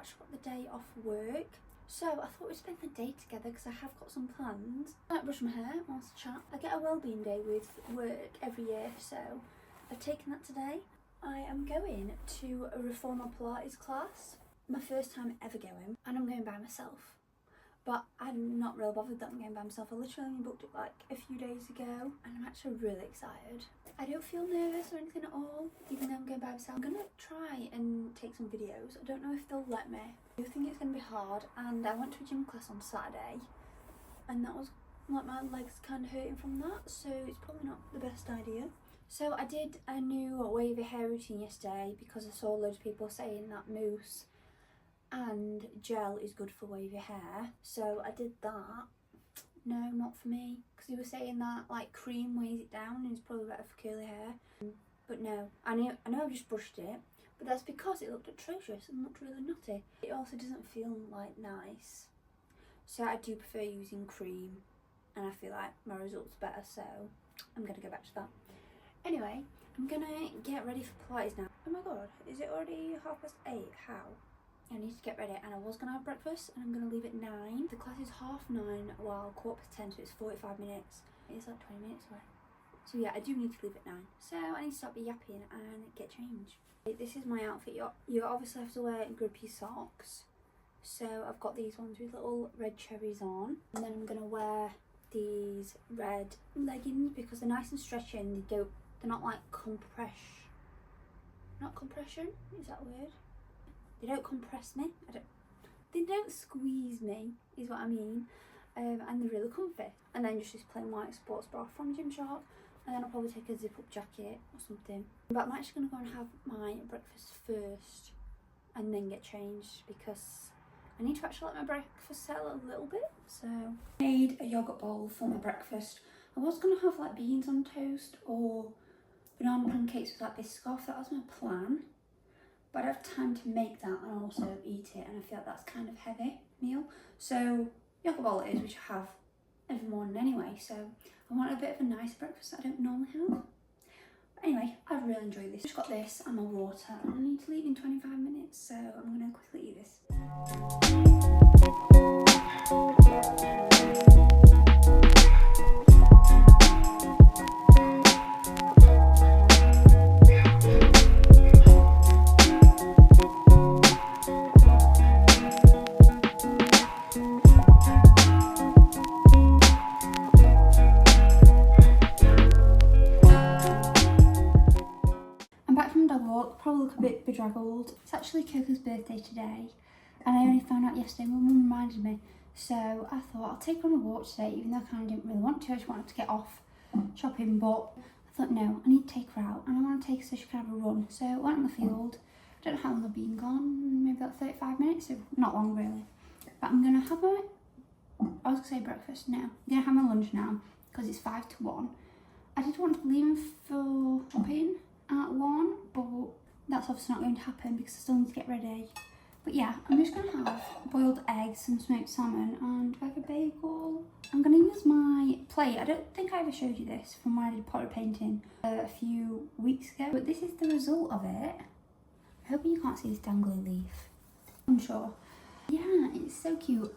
actually got the day off work, so I thought we'd spend the day together because I have got some plans. I might brush my hair whilst I chat. I get a wellbeing day with work every year, so I've taken that today. I am going to a reformer Pilates class, my first time ever going, and I'm going by myself. But I'm not real bothered that I'm going by myself. I literally only booked it like a few days ago and I'm actually really excited. I don't feel nervous or anything at all, even though I'm going by myself. I'm gonna try and take some videos. I don't know if they'll let me. I do think it's gonna be hard, and I went to a gym class on Saturday and that was like, my legs kind of hurting from that, so it's probably not the best idea. So I did a new wavy hair routine yesterday because I saw loads of people saying that mousse and gel is good for wavy hair, so I did that. No, not for me, because he was saying that like cream weighs it down and it's probably better for curly hair. But no, I know I've just brushed it, but that's because it looked atrocious and looked really nutty. It also doesn't feel like nice, so I do prefer using cream, and I feel like my results better, so I'm gonna go back to that. Anyway, I'm gonna get ready for Pilates now. Oh my god, is it already 8:30? How? I need to get ready, and I was going to have breakfast and I'm going to leave at 9. The class is 9:30 while 9:45, so it's 45 minutes. It's like 20 minutes away. So yeah, I do need to leave at 9. So I need to stop yapping and get changed. This is my outfit. You obviously have to wear grippy socks. So I've got these ones with little red cherries on. And then I'm going to wear these red leggings because they're nice and stretchy and they're not like not compression, is that a word? They don't compress me, they don't squeeze me, is what I mean, and they're really comfy. And then just this plain white sports bra from Gymshark, and then I'll probably take a zip up jacket or something. But I'm actually going to go and have my breakfast first and then get changed because I need to actually let my breakfast settle a little bit. So I made a yogurt bowl for my breakfast. I was going to have like beans on toast or banana pancakes with like Biscoff, that was my plan. But I have time to make that and also eat it, and I feel like that's kind of heavy meal. So yogurt bowl it is, which I have every morning anyway. So I want a bit of a nice breakfast that I don't normally have. But anyway, I've really enjoyed this. I've just got this and my water, and I need to leave in 25 minutes, so I'm going to quickly eat this. Probably look a bit bedraggled. It's actually Coco's birthday today, and I only found out yesterday. My mum reminded me, so I thought I'll take her on a walk today, even though I kind of didn't really want to. I just wanted to get off shopping, but I thought no, I need to take her out, and I want to take her so she can have a run. So I went on the field. I don't know how long I've been gone, maybe about 35 minutes, so not long really. But I'm gonna have I was gonna say breakfast. No, I'm gonna have my lunch now because it's 5 to 1. I did want to leave for shopping at 1, but that's obviously not going to happen because I still need to get ready. But yeah, I'm just going to have boiled eggs, some smoked salmon and like a bagel. I'm going to use my plate. I don't think I ever showed you this from when I did pottery painting a few weeks ago, but this is the result of it. I hope you can't see this dangly leaf. I'm sure. Yeah, it's so cute.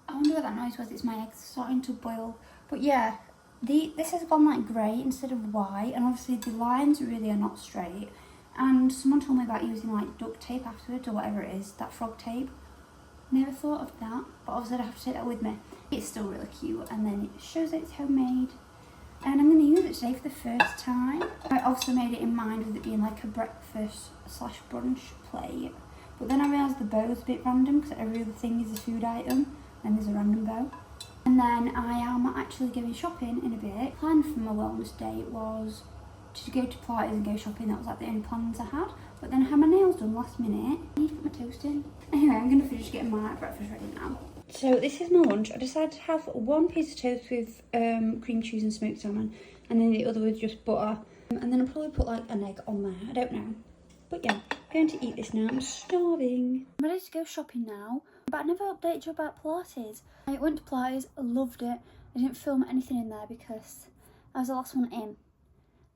I wonder what that noise was. It's my eggs starting to boil. But yeah, this has gone like grey instead of white, and obviously the lines really are not straight. And someone told me about using like duct tape afterwards, or whatever it is, that frog tape. Never thought of that, but obviously I'd have to take that with me. It's still really cute, and then it shows that it's homemade. And I'm going to use it today for the first time. I also made it in mind with it being like a breakfast / brunch plate. But then I realised the bow's a bit random because every other thing is a food item, and there's a random bow. And then I am actually going shopping in a bit. Plan for my wellness day was to go to Pilates and go shopping. That was like the only plans I had. But then I had my nails done last minute. I need to put my toast in. Anyway, I'm going to finish getting my breakfast ready now. So this is my lunch. I decided to have one piece of toast with cream cheese and smoked salmon, and then the other with just butter. And then I'll probably put like an egg on there. I don't know. But yeah, I'm going to eat this now. I'm starving. I'm ready to go shopping now. But I never updated you about Pilates. I went to Pilates, I loved it. I didn't film anything in there because I was the last one in.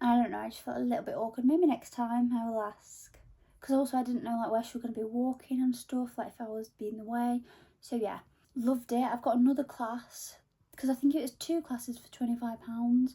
And I don't know, I just felt a little bit awkward. Maybe next time I will ask. because also I didn't know like where she was going to be walking and stuff, like if I was being in the way. So yeah, loved it. I've got another class because I think it was 2 classes for £25,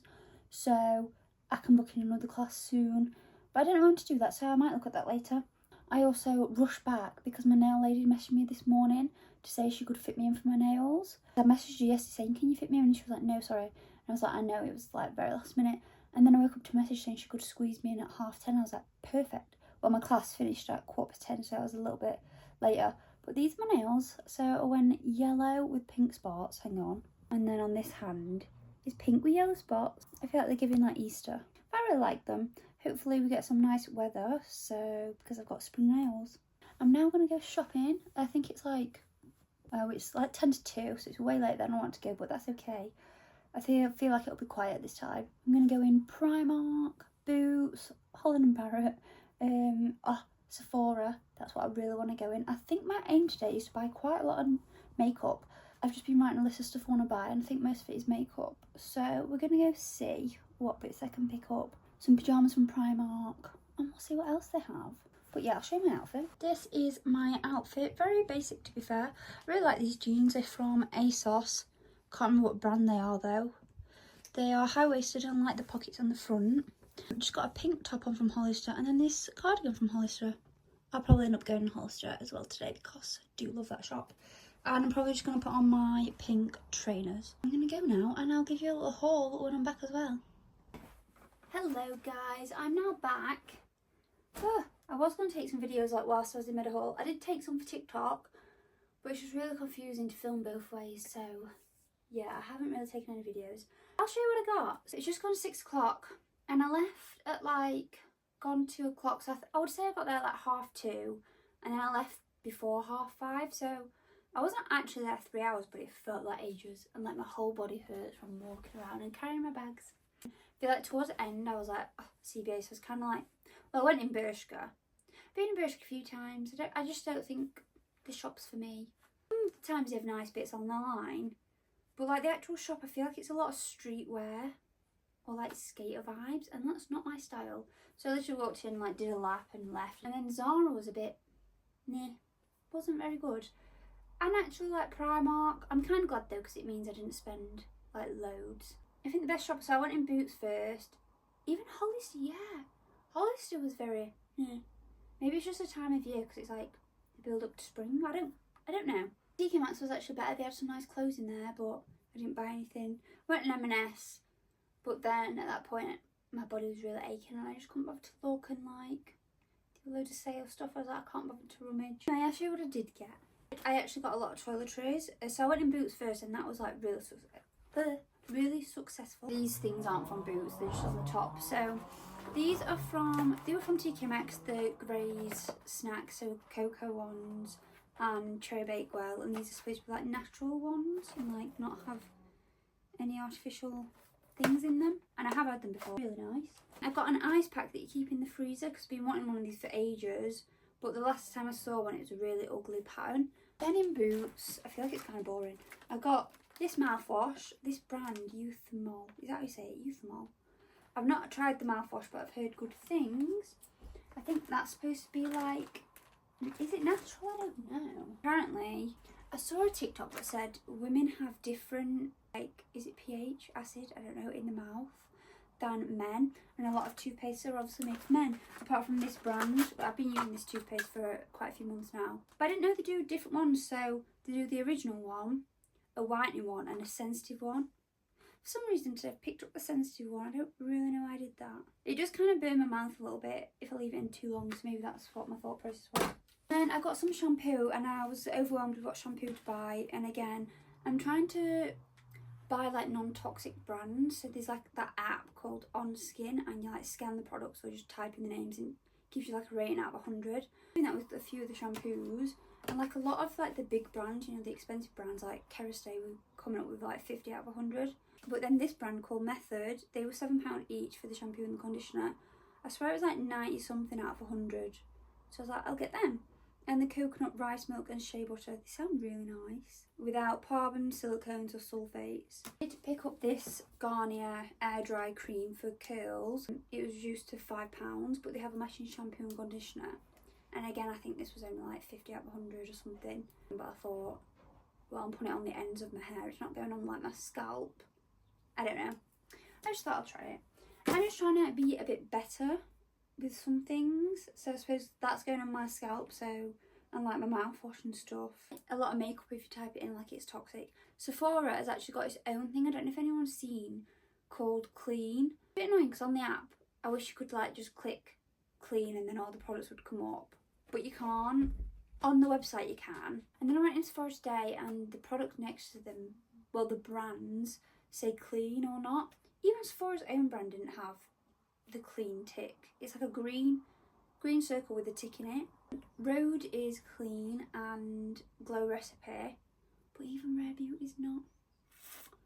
so I can book in another class soon, but I don't know when to do that, so I might look at that later. I also rushed back because my nail lady messaged me this morning to say she could fit me in for my nails. I messaged her yesterday saying, can you fit me in? And she was like, no, sorry. And I was like, I know, it was like very last minute. And then I woke up to a message saying she could squeeze me in at 10:30. I was like, perfect. Well, my class finished at 10:15, so I was a little bit later. But these are my nails. So I went yellow with pink spots, hang on. And then on this hand is pink with yellow spots. I feel like they're giving like Easter. But I really like them. Hopefully we get some nice weather, so because I've got spring nails. I'm now going to go shopping. I think it's like, it's like 10 to 2, so it's way later than I want to go, but that's okay. I feel like it'll be quiet this time. I'm going to go in Primark, Boots, Holland & Barrett, Sephora. That's what I really want to go in. I think my aim today is to buy quite a lot of makeup. I've just been writing a list of stuff I want to buy, and I think most of it is makeup. So we're going to go see what bits I can pick up. Some pyjamas from Primark, and we'll see what else they have. But yeah, I'll show you my outfit. This is my outfit. Very basic, to be fair. I really like these jeans. They're from ASOS. Can't remember what brand they are though. They are high-waisted and like the pockets on the front. I've just got a pink top on from Hollister, and then this cardigan from Hollister. I'll probably end up going to Hollister as well today because I do love that shop. And I'm probably just going to put on my pink trainers. I'm going to go now, and I'll give you a little haul when I'm back as well. Hello guys, I'm now back. I was going to take some videos like whilst I was in mid-haul. I did take some for TikTok, but it's just really confusing to film both ways, so yeah, I haven't really taken any videos. I'll show you what I got. So it's just gone 6 o'clock, and I left at like, gone 2 o'clock, so I would say I got there at like 2:30, and then I left before 5:30, so I wasn't actually there 3 hours, but it felt like ages, and like my whole body hurts from walking around and carrying my bags. I feel like towards the end I was like, oh, CBA, so I was kind of like, well, I went in Bershka. I've been in Bershka a few times. I just don't think the shop's for me. Sometimes they have nice bits on the line, but like the actual shop, I feel like it's a lot of streetwear or like skater vibes, and that's not my style. So I literally walked in, like did a lap and left. And then Zara was a bit, wasn't very good. And actually like Primark, I'm kind of glad though, because it means I didn't spend like loads. I think the best shop, so I went in Boots first. Even Hollister, yeah. Hollister was very, Maybe it's just a time of year because it's like the build up to spring. I don't know. TK Maxx was actually better. They had some nice clothes in there, but I didn't buy anything. Went in M&S, but then at that point my body was really aching and I just couldn't bother to look and like do a load of sale stuff. I was like, I can't bother to rummage. Anyway, I'll show you what I did get. I actually got a lot of toiletries. So I went in Boots first, and that was like really successful. These things aren't from Boots, they're just on the top. So these are they were from TK Maxx, the Graze snacks, so cocoa ones and cherry bakewell, and these are supposed to be like natural ones and like not have any artificial things in them, and I have had them before. Really nice. I've got an ice pack that you keep in the freezer because I've been wanting one of these for ages, but the last time I saw one it was a really ugly pattern. Then in Boots, I feel like it's kind of boring, I got this mouthwash, this brand Youthmol. Is that how you say it? Youthmol. I've not tried the mouthwash, but I've heard good things. I think that's supposed to be like, is it natural? I don't know. Apparently, I saw a TikTok that said women have different, like, is it pH, acid, I don't know, in the mouth than men. And a lot of toothpaste are obviously made for men, apart from this brand. But I've been using this toothpaste for quite a few months now. But I didn't know they do different ones, so they do the original one, a whitening one, and a sensitive one. For some reason today I've picked up the sensitive one. I don't really know why I did that. It just kind of burned my mouth a little bit if I leave it in too long, so maybe that's what my thought process was. Then I got some shampoo, and I was overwhelmed with what shampoo to buy. And again, I'm trying to buy like non-toxic brands. So there's like that app called On Skin, and you like scan the products or just type in the names and it gives you like a rating out of 100. I'm doing that with a few of the shampoos. And like a lot of like the big brands, you know, the expensive brands like Kerastase were coming up with like 50 out of 100. But then this brand called Method, they were £7 each for the shampoo and the conditioner. I swear it was like 90 something out of 100. So I was like, I'll get them. And the coconut rice milk and shea butter, they sound really nice. Without parabens, silicones or sulfates. I did pick up this Garnier air dry cream for curls. It was reduced to £5, but they have a matching shampoo and conditioner. And again, I think this was only like 50 out of 100 or something. But I thought, well, I'm putting it on the ends of my hair. It's not going on like my scalp. I don't know. I just thought I'll try it. I'm just trying to be a bit better with some things. So I suppose that's going on my scalp. So, and like my mouthwash and stuff. A lot of makeup, if you type it in, like it's toxic. Sephora has actually got its own thing. I don't know if anyone's seen, called Clean. A bit annoying because on the app, I wish you could like just click clean and then all the products would come up. But you can't. On the website you can. And then I went in Sephora today and the product next to them, well, the brands say clean or not. Even Sephora's own brand didn't have the clean tick. It's like a green circle with a tick in it. Rhode is clean and Glow Recipe, but even Rare Beauty's not.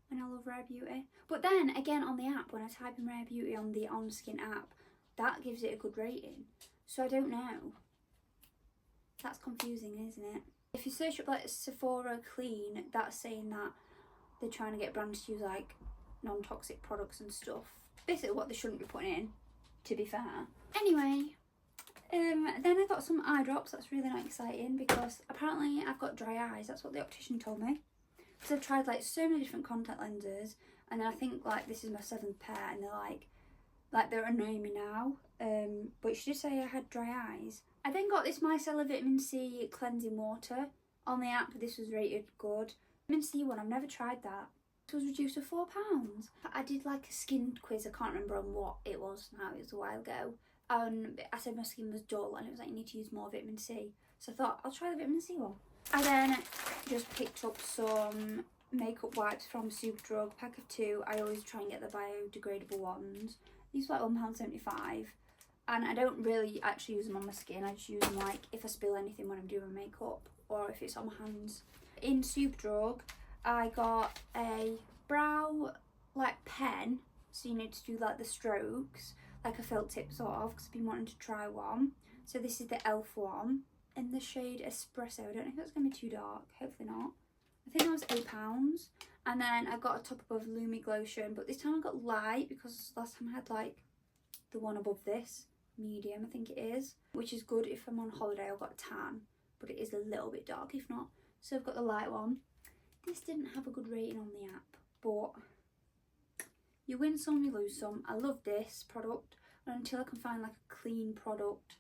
And I love Rare Beauty. But then again on the app, when I type in Rare Beauty on the OnSkin app, that gives it a good rating. So I don't know. That's confusing, isn't it? If you search up like Sephora Clean, that's saying that they're trying to get brands to use like non-toxic products and stuff. Basically what they shouldn't be putting in, to be fair. Anyway, then I got some eye drops. That's really not exciting because apparently I've got dry eyes. That's what the optician told me. Because I've tried like so many different contact lenses, and then I think like this is my 7th pair, and they're annoying me now. But she did say I had dry eyes. I then got this Micellar Vitamin C cleansing water. On the app, this was rated good. Vitamin C one, I've never tried that. It was reduced to £4. I did like a skin quiz. I can't remember on what it was now. It was a while ago. I said my skin was dull and it was like, you need to use more vitamin C. So I thought, I'll try the vitamin C one. I then just picked up some makeup wipes from Superdrug, pack of 2. I always try and get the biodegradable ones. These were like £1.75. And I don't really actually use them on my skin. I just use them like if I spill anything when I'm doing makeup or if it's on my hands. In Superdrug, I got a brow like pen. So you need to do like the strokes, like a felt tip sort of, because I've been wanting to try one. So this is the e.l.f. one in the shade Espresso. I don't know if that's going to be too dark. Hopefully not. I think that was £8. And then I got a top of Lumi Glotion, but this time I got light because last time I had like the one above this, medium I think it is, which is good if I'm on holiday. I've got a tan, but it is a little bit dark if not. So I've got the light one. This didn't have a good rating on the app, but you win some, you lose some. I love this product, and until I can find like a clean product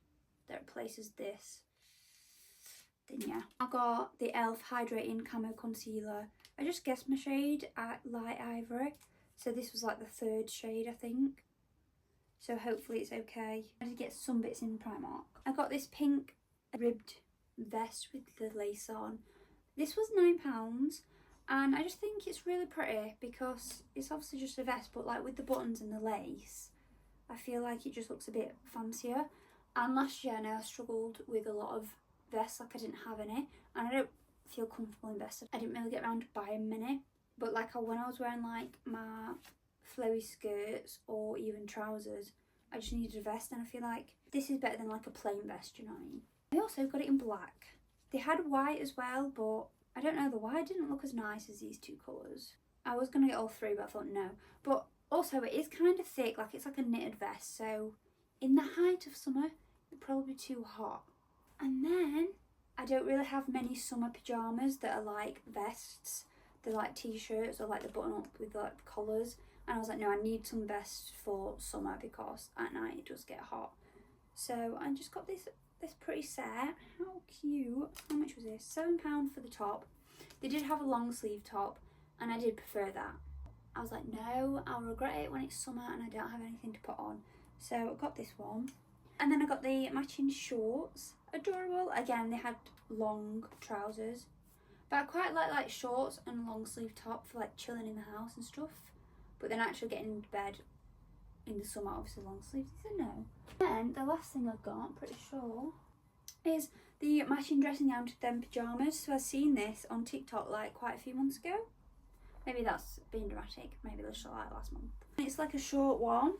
that replaces this, then yeah. I got the e.l.f. Hydrating Camo Concealer. I just guessed my shade at Light Ivory, so this was like the 3rd shade I think. So hopefully it's okay. I did get some bits in Primark. I got this pink ribbed vest with the lace on. This was £9, and I just think it's really pretty because it's obviously just a vest, but like with the buttons and the lace, I feel like it just looks a bit fancier. And last year I know I struggled with a lot of vests, like I didn't have any, and I don't feel comfortable in vests. I didn't really get around to buying many, but like when I was wearing like my flowy skirts or even trousers, I just needed a vest, and I feel like this is better than like a plain vest, you know what I mean? I also got it in black. They had white as well, but I don't know, the white didn't look as nice as these 2 colours. I was going to get all 3, but I thought no. But also it is kind of thick, like it's like a knitted vest, so in the height of summer, it'd probably be too hot. And then I don't really have many summer pyjamas that are like vests. They're like t-shirts or like the button up with like collars. And I was like, no, I need some vests for summer because at night it does get hot. So I just got this pretty set. How cute. How much was this? £7 for the top. They did have a long sleeve top and I did prefer that. I was like, no, I'll regret it when it's summer and I don't have anything to put on. So I got this one. And then I got the matching shorts. Adorable. Again, they had long trousers. But I quite like shorts and a long sleeve top for like chilling in the house and stuff. But then actually getting into bed in the summer, obviously long sleeves is a no. And the last thing I got, I'm pretty sure, is the matching dressing gown to them pyjamas. So I've seen this on TikTok like quite a few months ago. Maybe that's being dramatic. Maybe they shot like last month. It's like a short one,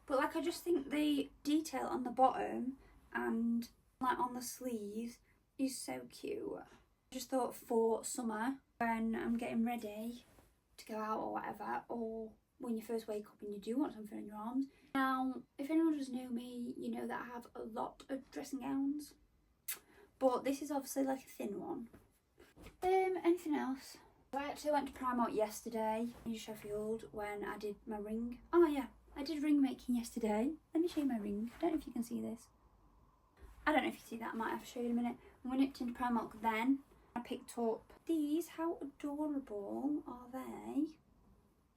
but like I just think the detail on the bottom and like on the sleeves is so cute. I just thought for summer when I'm getting ready to go out or whatever, or when you first wake up and you do want something in your arms. Now, if anyone does know me, you know that I have a lot of dressing gowns. but this is obviously like a thin one. Anything else? I actually went to Primark yesterday in Sheffield when I did my ring. Oh yeah, I did ring making yesterday. Let me show you my ring. I don't know if you can see this. I don't know if you see that, I might have to show you in a minute. When we nipped into Primark then, I picked up these. How adorable are they?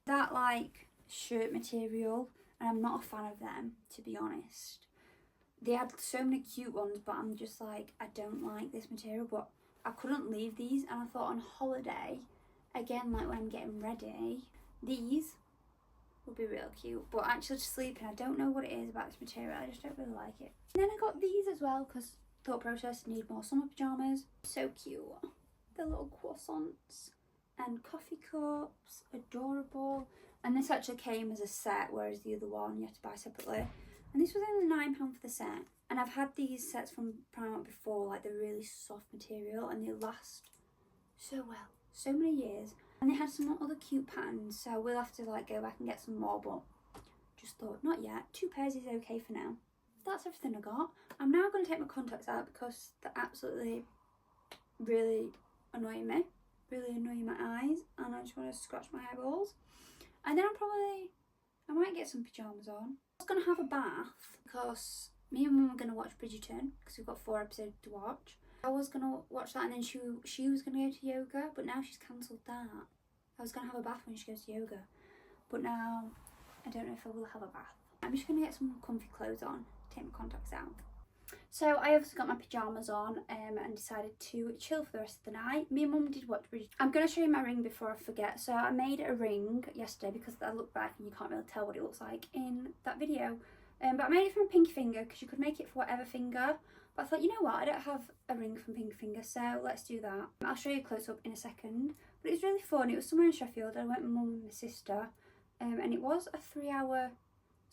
That like shirt material, and I'm not a fan of them, to be honest. They had so many cute ones, but I'm just like, I don't like this material, but I couldn't leave these, and I thought on holiday, again, like when I'm getting ready, these would be real cute. But actually just sleeping, I don't know what it is about this material, I just don't really like it. And then I got these as well, because thought process, need more summer pyjamas. So cute. The little croissants and coffee cups, adorable. And this actually came as a set, whereas the other one you had to buy separately. And this was only £9 for the set. And I've had these sets from Primark before, like they're really soft material and they last so well, so many years. And they had some other cute patterns, so we'll have to like go back and get some more, but just thought not yet. 2 pairs is okay for now. That's everything I got. I'm now going to take my contacts out because they're absolutely really annoying me, really annoying my eyes, and I just want to scratch my eyeballs. And then I might get some pyjamas on. I was going to have a bath because me and Mum were going to watch Bridgerton because we've got 4 episodes to watch. I was going to watch that, and then she was going to go to yoga, but now she's cancelled that. I was going to have a bath when she goes to yoga, but now I don't know if I will have a bath. I'm just going to get some comfy clothes on, take my contacts out. So I obviously got my pyjamas on and decided to chill for the rest of the night. Me and Mum did watch Bridgerton. I'm going to show you my ring before I forget. So I made a ring yesterday because I look back and you can't really tell what it looks like in that video. But I made it from a pinky finger because you could make it for whatever finger. But I thought, you know what, I don't have a ring from pinky finger, so let's do that. I'll show you close up in a second. But it was really fun. It was somewhere in Sheffield. I went with Mum and my sister, and it was a 3-hour...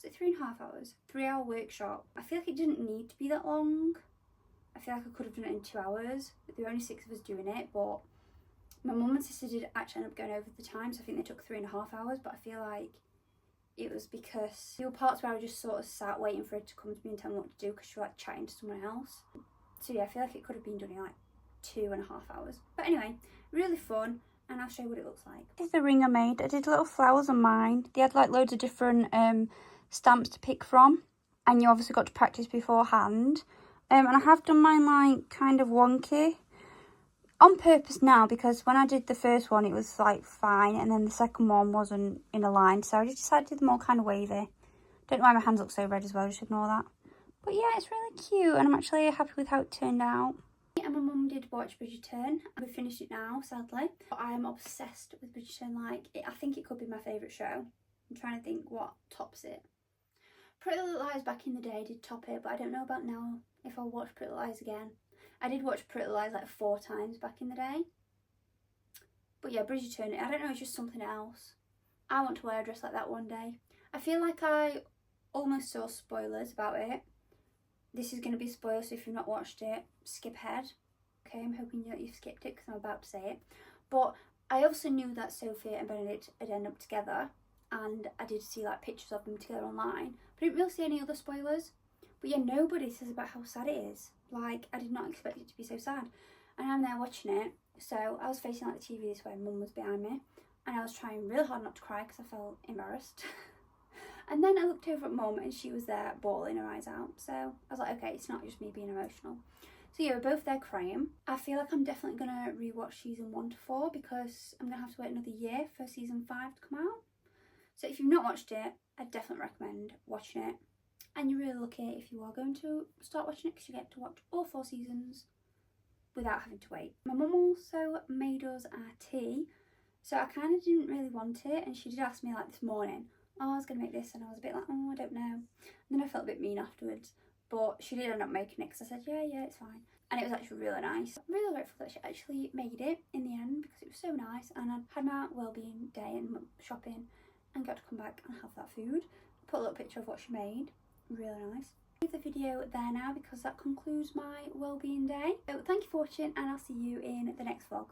Was it 3.5 hours? 3-hour workshop. I feel like it didn't need to be that long. I feel like I could have done it in 2 hours. But there were only 6 of us doing it. But my mum and sister did actually end up going over the time. So I think they took 3.5 hours. But I feel like it was because there were parts where I just sort of sat waiting for her to come to me and tell me what to do because she was like chatting to someone else. So yeah, I feel like it could have been done in like 2.5 hours. But anyway, really fun. And I'll show you what it looks like. This is the ring I made. I did little flowers on mine. They had like loads of different stamps to pick from, and you obviously got to practice beforehand. And I have done mine like kind of wonky on purpose now, because when I did the first one it was like fine, and then the second one wasn't in a line, so I just decided to do them all kind of wavy. Don't know why my hands look so red as well, just ignore that. But yeah, it's really cute and I'm actually happy with how it turned out. Me and my mum did watch Bridgerton. We finished it now, sadly. But I am obsessed with Bridgerton. Like, I think it could be my favourite show. I'm trying to think what tops it. Pretty Little Lies back in the day did top it, but I don't know about now if I'll watch Pretty Little Lies again. I did watch Pretty Little Lies like 4 times back in the day. But yeah, Bridgerton, I don't know, it's just something else. I want to wear a dress like that one day. I feel like I almost saw spoilers about it. This is going to be spoiled, so if you've not watched it, skip ahead. Okay, I'm hoping that you've skipped it because I'm about to say it. But I also knew that Sophie and Benedict had ended up together. And I did see like pictures of them together online, but I didn't really see any other spoilers. But yeah, nobody says about how sad it is. Like, I did not expect it to be so sad. And I'm there watching it, so I was facing like the TV this way, Mum was behind me, and I was trying real hard not to cry because I felt embarrassed. And then I looked over at Mum and she was there bawling her eyes out, so I was like, okay, it's not just me being emotional. So yeah, we're both there crying. I feel like I'm definitely going to rewatch season 1 to 4 because I'm going to have to wait another year for season 5 to come out. So if you've not watched it, I definitely recommend watching it. And you're really lucky if you are going to start watching it because you get to watch all 4 seasons without having to wait. My mum also made us our tea. So I kind of didn't really want it, and she did ask me like this morning, oh, I was going to make this, and I was a bit like, oh, I don't know. And then I felt a bit mean afterwards. But she did end up making it because I said, yeah, it's fine. And it was actually really nice. I'm really grateful that she actually made it in the end because it was so nice. And I had my wellbeing day and shopping and got to come back and have that food. Put a little picture of what she made, really nice. Leave the video there now because that concludes my wellbeing day. So thank you for watching, and I'll see you in the next vlog.